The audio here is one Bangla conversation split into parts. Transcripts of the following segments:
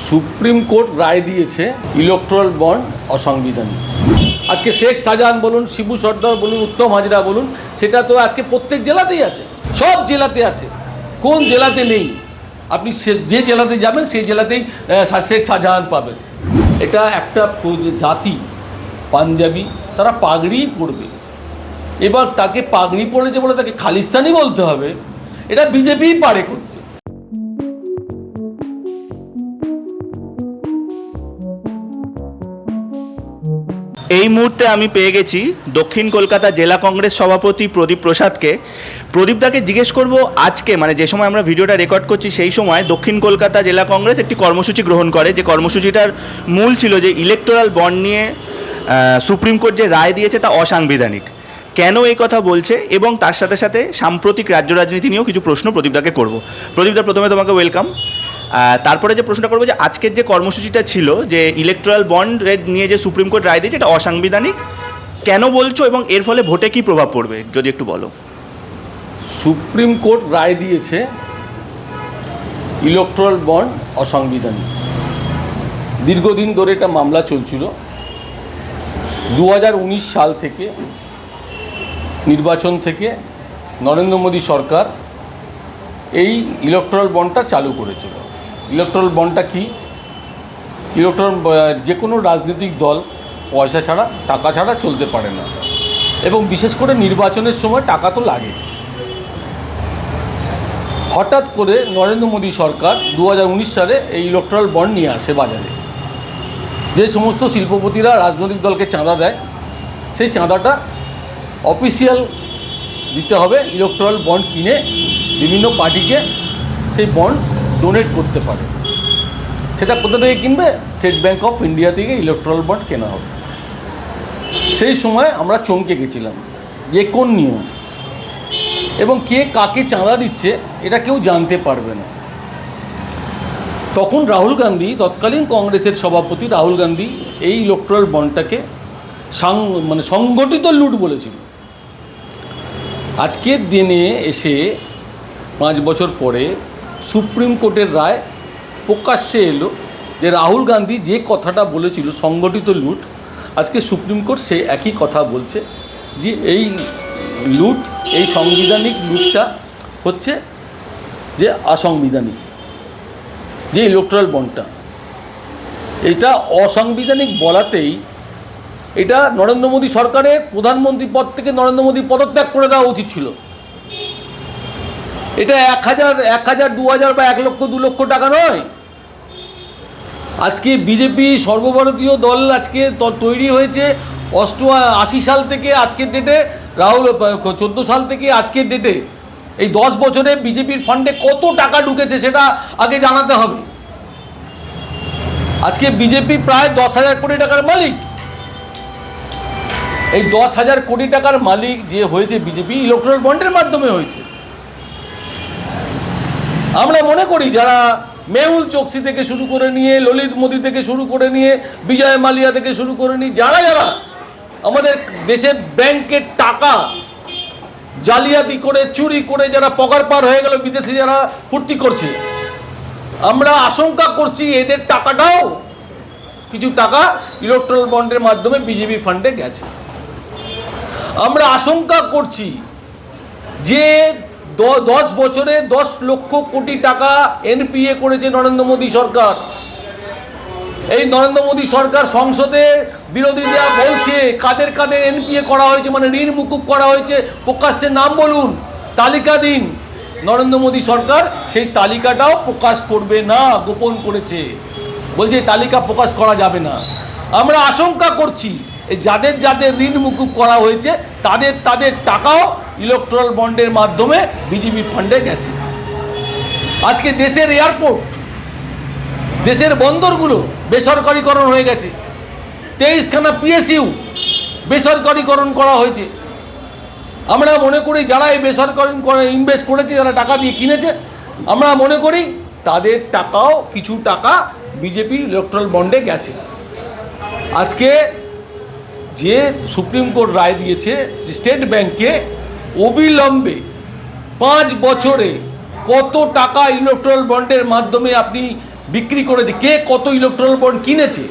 সুপ্রিম কোর্ট রায় দিয়েছে ইলেকট্রাল বন্ড অসাংবিধানিক। আজকে শেখ শাহজাহান বলুন, শিবু সর্দার বলুন, উত্তম হাজরা বলুন, সেটা তো আজকে প্রত্যেক জেলাতেই আছে, সব জেলাতে আছে। কোন জেলাতে নেই? আপনি যে জেলাতে যাবেন সেই জেলাতেই শেখ শাহজাহান পাবেন। এটা একটা জাতি পাঞ্জাবি, তারা পাগড়ি পরবে। এবার তাকে পাগড়ি পরেছে বলে তাকে খালিস্তানি বলতে হবে? এটা বিজেপিই পারে করতে। এই মুহূর্তে আমি পেয়ে গেছি দক্ষিণ কলকাতা জেলা কংগ্রেস সভাপতি প্রদীপ প্রসাদকে। প্রদীপদাকে জিজ্ঞেস করব, আজকে মানে যে সময় আমরা ভিডিওটা রেকর্ড করছি সেই সময় দক্ষিণ কলকাতা জেলা কংগ্রেস একটি কর্মসূচি গ্রহণ করে, যে কর্মসূচিটার মূল ছিল যে ইলেকটোরাল বন্ড নিয়ে সুপ্রিম কোর্ট যে রায় দিয়েছে তা অসাংবিধানিক। কেন এই কথা বলছে এবং তার সাথে সাথে সাম্প্রতিক রাজ্য রাজনীতি নিয়েও কিছু প্রশ্ন প্রদীপদাকে করব। প্রদীপদা, প্রথমে তোমাকে ওয়েলকাম। তারপরে যে প্রশ্নটা করবো যে আজকের যে কর্মসূচিটা ছিল যে ইলেকট্রাল বন্ড নিয়ে যে সুপ্রিম কোর্ট রায় দিয়েছে এটা অসাংবিধানিক, কেন বলছো এবং এর ফলে ভোটে কী প্রভাব পড়বে যদি একটু বলো। সুপ্রিম কোর্ট রায় দিয়েছে ইলেকট্রাল বন্ড অসাংবিধানিক। দীর্ঘদিন ধরে এটা মামলা চলছিল। 2019 সাল থেকে নির্বাচন থেকে নরেন্দ্র মোদী সরকার এই ইলেকট্রাল বন্ডটা চালু করেছিল। ইলেকট্রাল বন্ডটা কি? ইলেকট্রাল যে কোনো রাজনৈতিক দল পয়সা ছাড়া, টাকা ছাড়া চলতে পারে না, এবং বিশেষ করে নির্বাচনের সময় টাকা তো লাগে। হঠাৎ করে নরেন্দ্র মোদী সরকার 2019 সালে এই ইলেকট্রাল বন্ড নিয়ে আসে বাজারে। যে সমস্ত শিল্পপতিরা রাজনৈতিক দলকে চাঁদা দেয়, সেই চাঁদাটা অফিসিয়াল দিতে হবে। ইলেকট্রাল বন্ড কিনে বিভিন্ন পার্টিকে সেই বন্ড ডোনেট করতে পারে। সেটা কোথা থেকে কিনবে? স্টেট ব্যাঙ্ক অফ ইন্ডিয়া থেকে ইলেকট্রাল বন্ড কেনা হবে। সেই সময় আমরা চমকে গেছিলাম যে কোন নিয়ম এবং কে কাকে চাঁদা দিচ্ছে এটা কেউ জানতে পারবে না। তখন রাহুল গান্ধী, তৎকালীন কংগ্রেসের সভাপতি রাহুল গান্ধী, এই ইলেকট্রাল বন্ডটাকে সংগঠিত লুট বলেছিল। আজকের দিনে এসে 5 বছর পরে সুপ্রিম কোর্টের রায় প্রকাশ্যে এলো যে রাহুল গান্ধী যে কথাটা বলেছিল সংগঠিত লুট, আজকে সুপ্রিম কোর্ট সে একই কথা বলছে যে এই লুট, এই সাংবিধানিক লুটটা হচ্ছে যে অসাংবিধানিক। যে ইলেকট্রাল বন্ডটা এটা অসাংবিধানিক বলাতেই এটা নরেন্দ্র মোদী সরকারের প্রধানমন্ত্রী পদ থেকে নরেন্দ্র মোদী পদত্যাগ করে দেওয়া উচিত ছিল। এটা 1,000, 2,000 বা 1 লক্ষ 2 লক্ষ টাকা নয়। আজকে বিজেপি সর্বভারতীয় দল আজকে তৈরি হয়েছে 88 সাল থেকে আজকের ডেটে, রাহুল 14 সাল থেকে আজকের ডেটে। এই 10 বছরে বিজেপির ফান্ডে কত টাকা ঢুকেছে সেটা আগে জানাতে হবে। আজকে বিজেপি প্রায় 10,000 কোটি টাকার মালিক। এই 10,000 কোটি টাকার মালিক যে হয়েছে বিজেপি, ইলেকট্রাল বন্ডের মাধ্যমে হয়েছে। আমরা মনে করি যারা মেহুল চোকসি থেকে শুরু করে নিয়ে, ললিত মোদি থেকে শুরু করে নিয়ে, বিজয় মালিয়া থেকে শুরু করে নিয়ে, যারা আমাদের দেশের ব্যাংকের টাকা জালিয়াতি করে, চুরি করে যারা পগার পার হয়ে গেল, বিদেশে যারা ফুর্তি করছে, আমরা আশঙ্কা করছি এদের টাকাটাও কিছু টাকা ইলেকট্রাল বন্ডের মাধ্যমে বিজেপি ফান্ডে গেছে। আমরা আশঙ্কা করছি যে 10 বছরে 10 লক্ষ কোটি টাকা এনপিএ করেছে নরেন্দ্র মোদী সরকার। এই নরেন্দ্র মোদী সরকার সংসদে বিরোধীরা বলছে কাদের কাদের এনপিএ করা হয়েছে, মানে ঋণ মুকুব করা হয়েছে, প্রকাশ্যে নাম বলুন, তালিকা দিন। নরেন্দ্র মোদী সরকার সেই তালিকাটাও প্রকাশ করবে না, গোপন করেছে, বলছে এই তালিকা প্রকাশ করা যাবে না। আমরা আশঙ্কা করছি যাদের যাদের ঋণ মুকুব করা হয়েছে তাদের টাকাও ইলেকট্রাল বন্ডের মাধ্যমে বিজেপি ফান্ডে গেছে। আজকে দেশের এয়ারপোর্ট, দেশের বন্দরগুলো বেসরকারিকরণ হয়ে গেছে। 23খানা পিএসইউ বেসরকারিকরণ করা হয়েছে। আমরা মনে করি যারা এই বেসরকারি ইনভেস্ট করেছে, যারা টাকা দিয়ে কিনেছে, আমরা মনে করি তাদের টাকাও কিছু টাকা বিজেপির ইলেকট্রাল বন্ডে গেছে। আজকে যে সুপ্রিম কোর্ট রায় দিয়েছে স্টেট ব্যাংকে অবিলম্বে 5 বছরে কত টাকা ইলেকট্রাল বন্ডের মাধ্যমে আপনি বিক্রি করেছে, কে কত ইলেকট্রাল বন্ড কিনেছে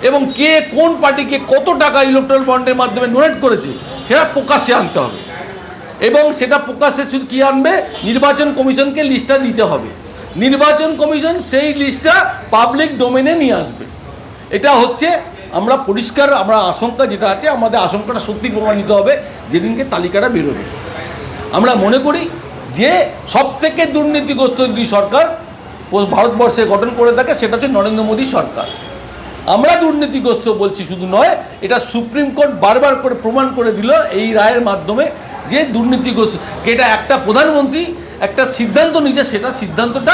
এবং কে কোন পার্টিকে কত টাকা ইলেকট্রাল বন্ডের মাধ্যমে ডোনেট করেছে, সেটা প্রকাশ্যে আনতে হবে। এবং সেটা প্রকাশ্যে শুধু কী আনবে, নির্বাচন কমিশনকে লিস্টটা দিতে হবে। নির্বাচন কমিশন সেই লিস্টটা পাবলিক ডোমেনে নিয়ে আসবে। এটা হচ্ছে আমরা পরিষ্কার, আমরা আশঙ্কা যেটা আছে, আমাদের আশঙ্কাটা সত্যি প্রমাণিত হবে যেদিনকে তালিকাটা বেরোবে। আমরা মনে করি যে সবথেকে দুর্নীতিগ্রস্ত যদি সরকার ভারতবর্ষে গঠন করে থাকে সেটা হচ্ছে নরেন্দ্র মোদী সরকার। আমরা দুর্নীতিগ্রস্ত বলছি শুধু নয়, এটা সুপ্রিম কোর্ট বারবার করে প্রমাণ করে দিল এই রায়ের মাধ্যমে যে দুর্নীতিগ্রস্ত, এটা একটা প্রধানমন্ত্রী একটা সিদ্ধান্ত নিয়েছে, সেটা সিদ্ধান্তটা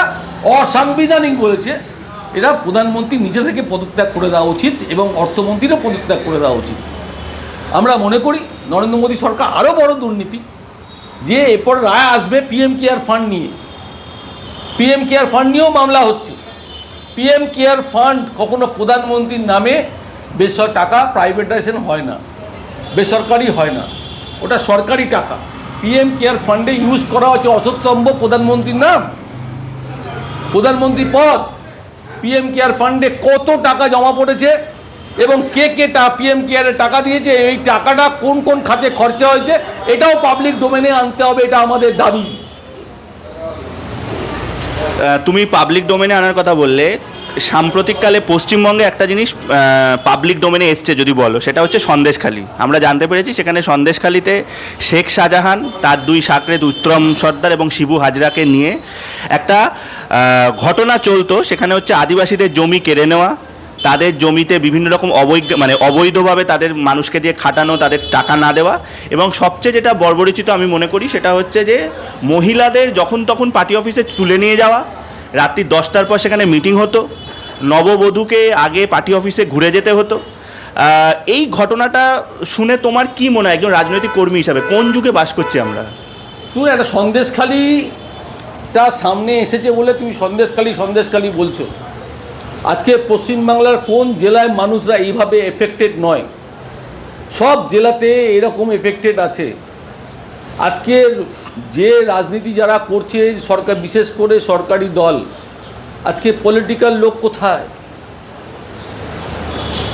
অসাংবিধানিক বলেছে। এটা প্রধানমন্ত্রী নিজে থেকে পদত্যাগ করে দেওয়া উচিত এবং অর্থমন্ত্রীরও পদত্যাগ করে দেওয়া উচিত। আমরা মনে করি নরেন্দ্র মোদী সরকার আরও বড় দুর্নীতি, যে এরপর রায় আসবে পিএম কেয়ার ফান্ড নিয়ে। পিএম কেয়ার ফান্ড নিয়েও মামলা হচ্ছে। পিএম কেয়ার ফান্ড কখনো প্রধানমন্ত্রীর নামে টাকা প্রাইভেটাইজেশন হয় না, বেসরকারি হয় না, ওটা সরকারি টাকা। পিএম কেয়ার ফান্ডে ইউজ করা হচ্ছে অশোক স্তম্ভ প্রধানমন্ত্রীর নাম, প্রধানমন্ত্রী পদ। পিএম কেয়ার ফান্ডে কত টাকা জমা পড়েছে এবং কে পিএম কেয়ারের টাকা দিয়েছে, এই টাকাটা কোন কোন খাতে খরচা হয়েছে, এটাও পাবলিক ডোমেনে আনতে হবে, এটা আমাদের দাবি। তুমি পাবলিক ডোমেনে আনার কথা বললে, সাম্প্রতিককালে পশ্চিমবঙ্গে একটা জিনিস পাবলিক ডোমেনে এসছে যদি বলো, সেটা হচ্ছে সন্দেশখালী। আমরা জানতে পেরেছি সেখানে সন্দেশখালীতে শেখ শাহজাহান, তার দুই সাকরেদ উত্তম সর্দার এবং শিবু হাজরাকে নিয়ে একটা ঘটনা চলতো। সেখানে হচ্ছে আদিবাসীদের জমি কেড়ে নেওয়া, তাদের জমিতে বিভিন্ন রকম অবৈধভাবে তাদের মানুষকে দিয়ে খাটানো, তাদের টাকা না দেওয়া, এবং সবচেয়ে যেটা বর্বরিচিত আমি মনে করি সেটা হচ্ছে যে মহিলাদের যখন তখন পার্টি অফিসে তুলে নিয়ে যাওয়া, রাত্রি 10টার পর সেখানে মিটিং হতো, নববধূকে আগে পার্টি অফিসে ঘুরে যেতে হতো। এই ঘটনাটা শুনে তোমার কি মনে হয় একজন রাজনৈতিক কর্মী হিসাবে, কোন যুগে বাস করছি আমরা? তুমি একটা সন্দেশখালীটা সামনে এসেছে বলে তুমি সন্দেশখালী বলছো। আজকে পশ্চিমবাংলার কোন জেলায় মানুষরা এইভাবে এফেক্টেড নয়? সব জেলাতে এরকম এফেক্টেড আছে। আজকে যে রাজনীতি যারা করছে সরকার, বিশেষ করে সরকারি দল, আজকে পলিটিক্যাল লোক কোথায়?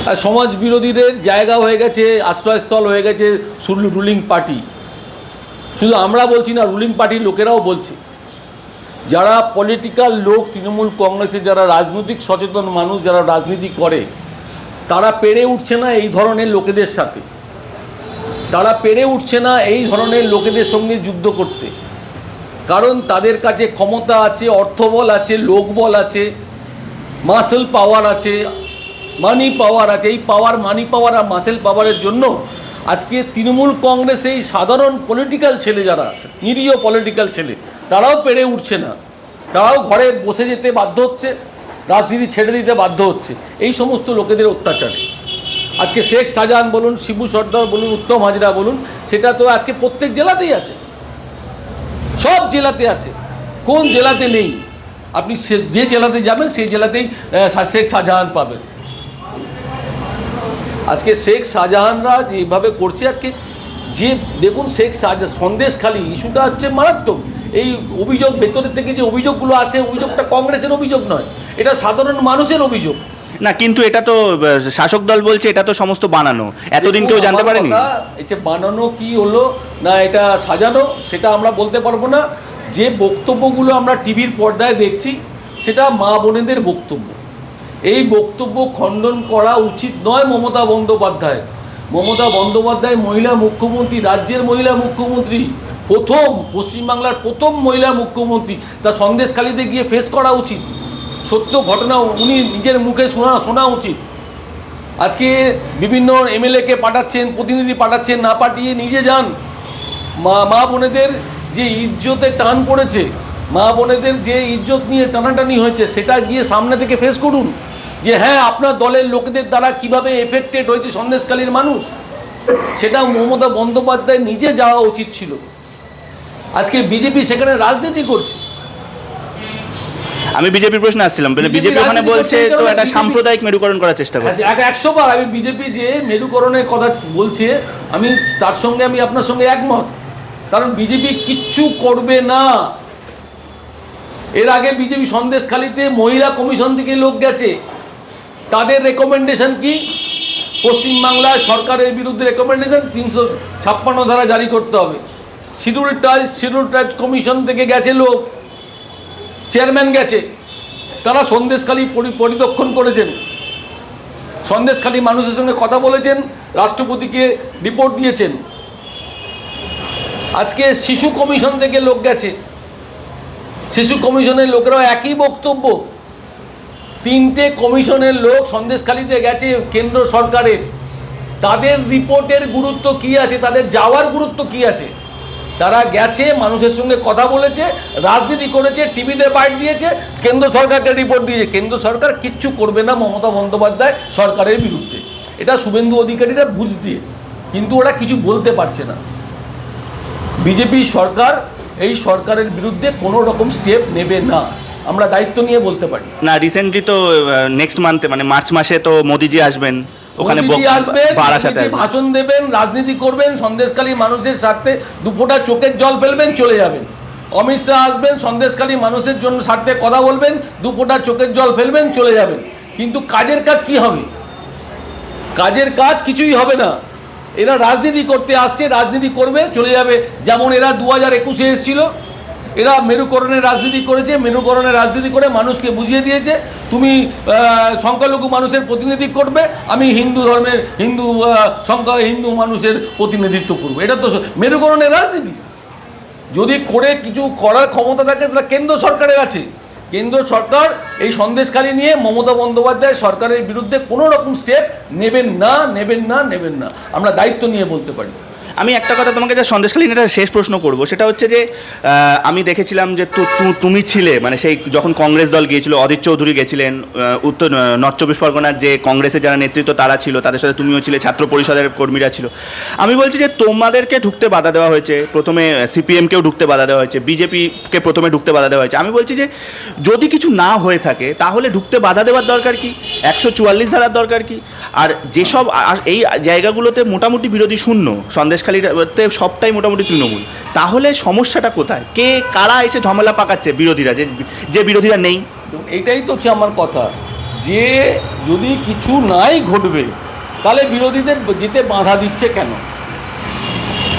আর সমাজ বিরোধীদের জায়গা হয়ে গেছে, আশ্রয়স্থল হয়ে গেছে রুলিং পার্টি। শুধু আমরা বলছি না, রুলিং পার্টির লোকেরাও বলছে। যারা পলিটিক্যাল লোক, তৃণমূল কংগ্রেসের যারা রাজনৈতিক সচেতন মানুষ, যারা রাজনীতি করে, তারা পেরে উঠছে না এই ধরনের লোকেদের সাথে, তারা পেরে উঠছে না এই ধরনের লোকেদের সঙ্গে যুদ্ধ করতে। কারণ তাদের কাছে ক্ষমতা আছে, অর্থবল আছে, লোকবল আছে, মাসেল পাওয়ার আছে, মানি পাওয়ার আছে। এই পাওয়ার, মানি পাওয়ার আর মাসেল পাওয়ারের জন্য আজকে তৃণমূল কংগ্রেসে এই সাধারণ পলিটিক্যাল ছেলে যারা আছে, নিরীহ পলিটিক্যাল ছেলে, তারাও পেরে উঠছে না। তারাও ঘরে বসে যেতে বাধ্য হচ্ছে, রাজনীতি ছেড়ে দিতে বাধ্য হচ্ছে এই সমস্ত লোকেদের অত্যাচারে। আজকে শেখ শাহজাহান বলুন, শিবু সর্দার বলুন, উত্তম হাজরা বলুন, সেটা তো আজকে প্রত্যেক জেলাতেই আছে, সব জেলাতে আছে। কোন জেলাতে নেই? আপনি যে জেলাতে যাবেন সেই জেলাতেই শেখ শাহজাহান পাবেন। আজকে শেখ শাহজাহানরা যেভাবে করছে, আজকে যে দেখুন সন্দেশখালী ইস্যুটা হচ্ছে মারাত্মক। এই অভিযোগ ভেতরের থেকে যে অভিযোগগুলো আসে, অভিযোগটা কংগ্রেসের অভিযোগ নয়, এটা সাধারণ মানুষের অভিযোগ। না, কিন্তু এটা তো শাসক দল বলছে এটা তো সমস্ত বানানো, এতদিন কেউ জানতে পারেনি। এটা বানানো কি হলো না এটা সাজানো, সেটা আমরা বলতে পারবো না। যে বক্তব্যগুলো আমরা টিভির পর্দায় দেখছি সেটা মা বোনেদের বক্তব্য। এই বক্তব্য খণ্ডন করা উচিত নয় মমতা বন্দ্যোপাধ্যায়। মমতা বন্দ্যোপাধ্যায় মহিলা মুখ্যমন্ত্রী, রাজ্যের মহিলা মুখ্যমন্ত্রী, প্রথম পশ্চিমবাংলার প্রথম মহিলা মুখ্যমন্ত্রী। তা সন্দেশখালীতে গিয়ে ফেস করা উচিত, সত্য ঘটনা উনি নিজের মুখে শোনা উচিত। আজকে বিভিন্ন এমএলএকে পাঠাচ্ছেন, প্রতিনিধি পাঠাচ্ছেন, না পাঠিয়ে নিজে যান। মা বোনেদের যে ইজ্জতে টান পড়েছে, মা বোনেদের যে ইজ্জত নিয়ে টানাটানি হয়েছে, সেটা গিয়ে সামনে থেকে ফেস করুন যে হ্যাঁ আপনার দলের লোকেদের দ্বারা কিভাবে এফেক্টেড হয়েছে সন্দেশখালীর মানুষ। সেটা মমতা বন্দ্যোপাধ্যায় নিজে যাওয়া উচিত ছিল। আজকে বিজেপি সেখানে রাজনীতি করছে। আমি বিজেপির প্রশ্ন আসছিলাম, বিজেপি ওখানে বলছে তো একটা সাম্প্রদায়িক মেরুকরণ করার চেষ্টা করছে। 100 বার আমি বিজেপি যে মেরুকরণের কথা বলছে, আমি তার সঙ্গে আমি আপনার সঙ্গে একমত। কারণ বিজেপি কিচ্ছু করবে না, এর আগে বিজেপি সন্দেশখালিতে মহিলা কমিশন থেকে লোক গেছে, তাদের রেকমেন্ডেশন কি? পশ্চিমবাংলায় সরকারের বিরুদ্ধে রেকমেন্ডেশন 356 ধারা জারি করতে হবে। শিডিউল ট্রাইবস কমিশন থেকে গেছে লোক, চেয়ারম্যান গেছে, তারা সন্দেশখালি পরিদর্শন করেছেন, সন্দেশখালি মানুষের সঙ্গে কথা বলেছেন, রাষ্ট্রপতিকে রিপোর্ট দিয়েছেন। আজকে শিশু কমিশন থেকে লোক গেছে, শিশু কমিশনের লোকেরাও একই বক্তব্য। 3টে কমিশনের লোক সন্দেশখালিতে গেছে কেন্দ্র সরকারের, তাদের রিপোর্টের গুরুত্ব কি আছে, তাদের যাওয়ার গুরুত্ব কি আছে? তারা গেছে, মানুষের সঙ্গে কথা বলেছে, রাজনীতি করেছে, টিভিতে বাইট দিয়েছে, কেন্দ্র সরকারকে রিপোর্ট দিয়েছে। কেন্দ্র সরকার কিচ্ছু করবে না মমতা বন্দ্যোপাধ্যায় সরকারের বিরুদ্ধে, এটা শুভেন্দু অধিকারীরা বুঝ দিয়ে, কিন্তু ওরা কিছু বলতে পারছে না। বিজেপি সরকার এই সরকারের বিরুদ্ধে কোনো রকম স্টেপ নেবে না, আমরা দায়িত্ব নিয়ে বলতে পারি। না, রিসেন্টলি তো নেক্সট মান্থে মানে মার্চ মাসে তো মোদিজি আসবেন, ওখানে আসবেন, বারাসাতে ভাষণ দেবেন, রাজনীতি করবেন, সন্দেশখালী মানুষের স্বার্থে দুপোটা চোখের জল ফেলবেন, চলে যাবেন। অমিত শাহ আসবেন, সন্দেশখালী মানুষের জন্য স্বার্থে কথা বলবেন, দুপোটা চোখের জল ফেলবেন, চলে যাবেন। কিন্তু কাজের কাজ কি হবে? কাজের কাজ কিছুই হবে না। এরা রাজনীতি করতে আসছে, রাজনীতি করবে, চলে যাবে। যেমন এরা 2021-এ এসেছিল, এরা মেরুকরণের রাজনীতি করেছে, মেরুকরণের রাজনীতি করে মানুষকে বুঝিয়ে দিয়েছে তুমি সংখ্যালঘু মানুষের প্রতিনিধি করবে, আমি হিন্দু ধর্মের হিন্দু মানুষের প্রতিনিধিত্ব করবো। এটা তো মেরুকরণের রাজনীতি। যদি করে কিছু করার ক্ষমতা থাকে তাহলে কেন্দ্র সরকারের আছে। কেন্দ্র সরকার এই সন্দেশখালী নিয়ে মমতা বন্দ্যোপাধ্যায় সরকারের বিরুদ্ধে কোনো রকম স্টেপ নেবেন না, নেবেন না, নেবেন না। আমরা দায়িত্ব নিয়ে বলতে পারি। আমি একটা কথা তোমাকে যে সন্দেশখালী নিয়ে একটা শেষ প্রশ্ন করব, সেটা হচ্ছে যে আমি দেখেছিলাম যে তুমি ছিলে মানে সেই যখন কংগ্রেস দল গিয়েছিল, অধীর চৌধুরী গেছিলেন, উত্তর নর্থ চব্বিশ পরগনার যে কংগ্রেসের যারা নেতৃত্ব তারা ছিল, তাদের সাথে তুমিও ছিলে, ছাত্র পরিষদের কর্মীরা ছিল। আমি বলছি যে তোমাদেরকে ঢুকতে বাধা দেওয়া হয়েছে, প্রথমে সিপিএমকেও ঢুকতে বাধা দেওয়া হয়েছে, বিজেপিকে প্রথমে ঢুকতে বাধা দেওয়া হয়েছে। আমি বলছি যে যদি কিছু না হয়ে থাকে তাহলে ঢুকতে বাধা দেওয়ার দরকার কি? 144 ধারার দরকার কি? আর যেসব এই জায়গাগুলোতে মোটামুটি বিরোধী শূন্য, সন্দেশখালীতে সবটাই মোটামুটি তৃণমূল, তাহলে সমস্যাটা কোথায়? কারা এসে ঝামেলা পাকাচ্ছে? বিরোধীরা, যে বিরোধীরা নেই। এটাই তো হচ্ছে আমার কথা, যে যদি কিছু নাই ঘটবে তাহলে বিরোধীদের যেতে বাধা দিচ্ছে কেন?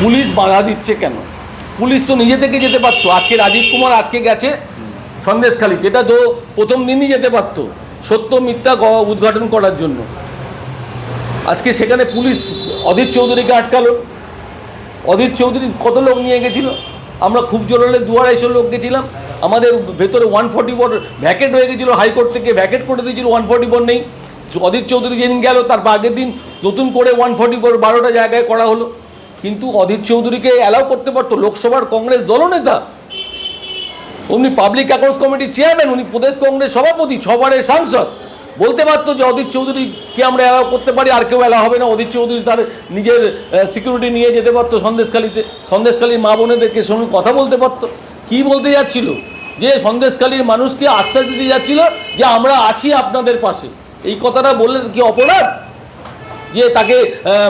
পুলিশ বাধা দিচ্ছে কেন? পুলিশ তো নিজে থেকে যেতে পারতো। আজকে রাজীব কুমার আজকে গেছে সন্দেশখালীতে, এটা তো প্রথম দিনই যেতে পারতো সত্য মিথ্যা উদ্ঘাটন করার জন্য। আজকে সেখানে পুলিশ অধীর চৌধুরীকে আটকালো। অধীর চৌধুরী কত লোক নিয়ে গেছিল? আমরা খুব জোর হলে 200-250 লোক গেছিলাম। আমাদের ভেতরে 144 ভ্যাকেট হয়ে গেছিলো, হাইকোর্ট থেকে ভ্যাকেট করে দিয়েছিল, 144 নেই। অধীর চৌধুরী যেদিন গেল তার আগের দিন নতুন করে 144 12টা জায়গায় করা হলো। কিন্তু অধীর চৌধুরীকে অ্যালাউ করতে পারতো, লোকসভার কংগ্রেস দলনেতা, উনি পাবলিক অ্যাকাউন্টস কমিটির চেয়ারম্যান, উনি প্রদেশ কংগ্রেস সভাপতি, 6 বারের সাংসদ, বলতে পারতো যে অধীর চৌধুরীকে আমরা অ্যালাউ করতে পারি, আর কেউ অ্যালাউ হবে না। অধীর চৌধুরী তার নিজের সিকিউরিটি নিয়ে যেতে পারতো সন্দেশখালীতে, সন্দেশখালীর মা বোনেদেরকে সঙ্গে কথা বলতে পারতো। কি বলতে যাচ্ছিল? যে সন্দেশখালীর মানুষকে আশ্বাস দিতে যাচ্ছিল যে আমরা আছি আপনাদের পাশে। এই কথাটা বললে কি অপরাধ? যে তাকে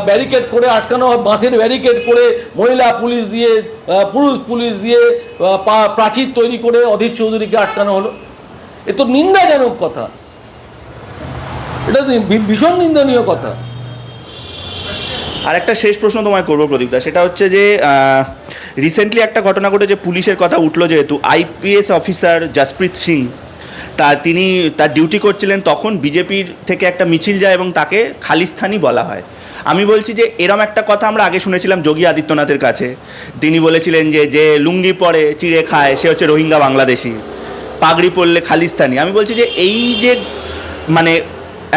ব্যারিকেড করে আটকানো, বাঁশের ব্যারিকেড করে, মহিলা পুলিশ দিয়ে, পুরুষ পুলিশ দিয়ে প্রাচীর তৈরি করে অধীর চৌধুরীকে আটকানো হলো। এ তো নিন্দাজনক কথা, এটা তো ভীষণ নিন্দনীয় কথা। আর একটা শেষ প্রশ্ন তোমায় করবো প্রদীপদা, সেটা হচ্ছে যে রিসেন্টলি একটা ঘটনা ঘটেছে, পুলিশের কথা উঠলো যেহেতু, আইপিএস অফিসার জসপ্রীত সিং তিনি তার ডিউটি করছিলেন, তখন বিজেপির থেকে একটা মিছিল যায় এবং তাকে খালিস্তানি বলা হয়। আমি বলছি যে এরম একটা কথা আমরা আগে শুনেছিলাম যোগী আদিত্যনাথের কাছে, তিনি বলেছিলেন যে যে লুঙ্গি পরে চিড়ে খায় সে হচ্ছে রোহিঙ্গা বাংলাদেশি, পাগড়ি পরলে খালিস্তানি। আমি বলছি যে এই যে মানে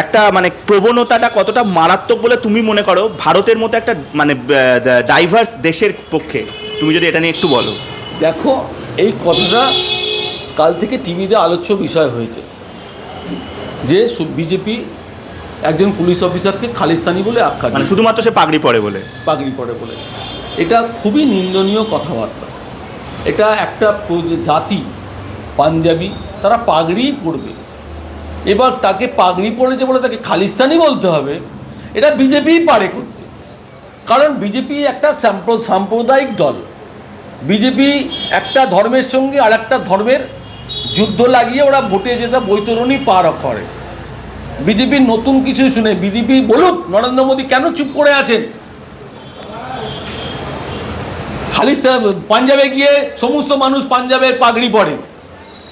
একটা মানে প্রবণতাটা কতটা মারাত্মক বলে তুমি মনে করো ভারতের মতো একটা মানে ডাইভার্স দেশের পক্ষে? তুমি যদি এটা নিয়ে একটু বলো। দেখো, এই কথাটা কাল থেকে টিভিতে আলোচ্য বিষয় হয়েছে যে বিজেপি একজন পুলিশ অফিসারকে খালিস্তানি বলে আখ্যা, মানে শুধুমাত্র সে পাগড়ি পরে বলে। এটা খুবই নিন্দনীয় কথাবার্তা। এটা একটা জাতি, পাঞ্জাবি, তারা পাগড়িই পরবে, এবার তাকে পাগড়ি পরেছে বলে তাকে খালিস্তানি বলতে হবে? এটা বিজেপিই পারে করতে, কারণ বিজেপি একটা সাম্প্রদায়িক দল। বিজেপি একটা ধর্মের সঙ্গে আর একটা ধর্মের যুদ্ধ লাগিয়ে ওরা ভোটে যেতে বৈতরণী পার করে। বিজেপির নতুন কিছু শুনে বিজেপি বলুক নরেন্দ্র মোদী কেন চুপ করে আছেন। খালিস্তান পাঞ্জাবে গিয়ে সমস্ত মানুষ পাঞ্জাবের পাগড়ি পরে,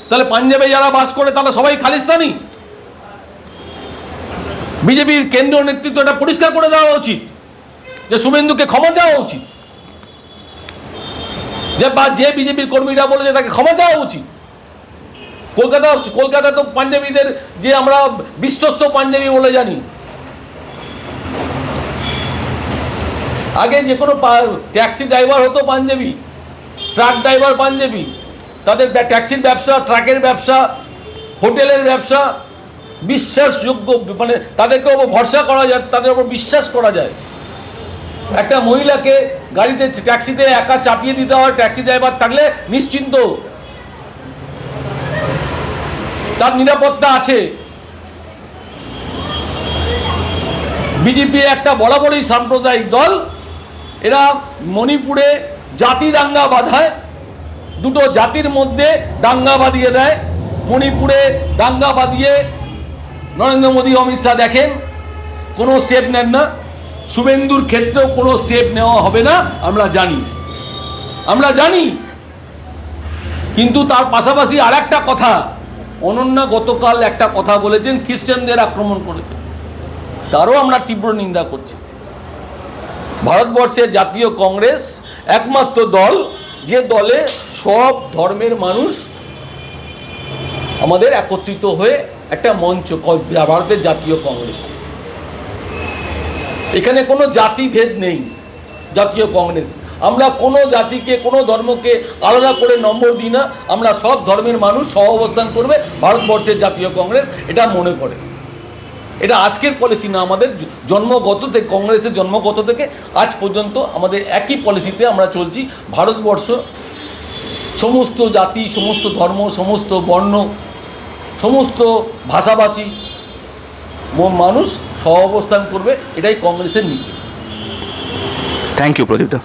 তাহলে পাঞ্জাবে যারা বাস করে তারা সবাই খালিস্তানি? বিজেপির কেন্দ্রীয় নেতৃত্ব এটা পরিষ্কার করে দেওয়া উচিত যে শুভেন্দুকে ক্ষমা চাওয়া উচিত, যে বিজেপির কর্মীরা বলেছে তাকে ক্ষমা চাওয়া উচিত। কলকাতা তো পাঞ্জাবিদের যে আমরা বিশ্বস্ত পাঞ্জাবি বলে জানি, আগে যে কোনো ট্যাক্সি ড্রাইভার হতো পাঞ্জাবি, ট্রাক ড্রাইভার পাঞ্জাবি, তাদের ট্যাক্সির ব্যবসা, ট্রাকের ব্যবসা, হোটেলের ব্যবসা বিশ্বাসযোগ্য, মানে তাদেরকে ওপর ভরসা করা যায়, তাদের ওপর বিশ্বাস করা যায়। একটা মহিলাকে গাড়িতে ট্যাক্সিতে একা চাপিয়ে দিতে হয়, ট্যাক্সি ড্রাইভার থাকলে নিশ্চিন্ত, তার নিরাপত্তা আছে। বিজেপি একটা বরাবরই সাম্প্রদায়িক দল, এরা মণিপুরে জাতি দাঙ্গা বাঁধায়, দুটো জাতির মধ্যে দাঙ্গা বাঁধিয়ে দেয়। মণিপুরে দাঙ্গা বাঁধিয়ে নরেন্দ্র মোদী অমিত শাহ দেখেন কোনো স্টেপ নেন না। শুভেন্দুর ক্ষেত্রেও কোনো স্টেপ নেওয়া হবে না আমরা জানি। কিন্তু তার পাশাপাশি আর একটা কথা, অনন্যা গতকাল একটা কথা বলেছেন, খ্রিস্টানদের আক্রমণ করেছেন, তারও আমরা তীব্র নিন্দা করছি। ভারতবর্ষের জাতীয় কংগ্রেস একমাত্র দল যে দলে সব ধর্মের মানুষ আমাদের একত্রিত হয়ে একটা মঞ্চ, ভারতের জাতীয় কংগ্রেস। এখানে কোনো জাতিভেদ নেই জাতীয় কংগ্রেস। আমরা কোনো জাতিকে, কোনো ধর্মকে আলাদা করে নম্বর দিই না। আমরা সব ধর্মের মানুষ সহ অবস্থান করবে ভারতবর্ষের জাতীয় কংগ্রেস, এটা মনে করে। এটা আজকের পলিসি না, আমাদের জন্মগত থেকে, কংগ্রেসের জন্মগত থেকে আজ পর্যন্ত আমাদের একই পলিসিতে আমরা চলছি। ভারতবর্ষ সমস্ত জাতি, সমস্ত ধর্ম, সমস্ত বর্ণ, সমস্ত ভাষাভাষী মানুষ সহ অবস্থান করবে, এটাই কংগ্রেসের নীতি। Thank you Pradip the.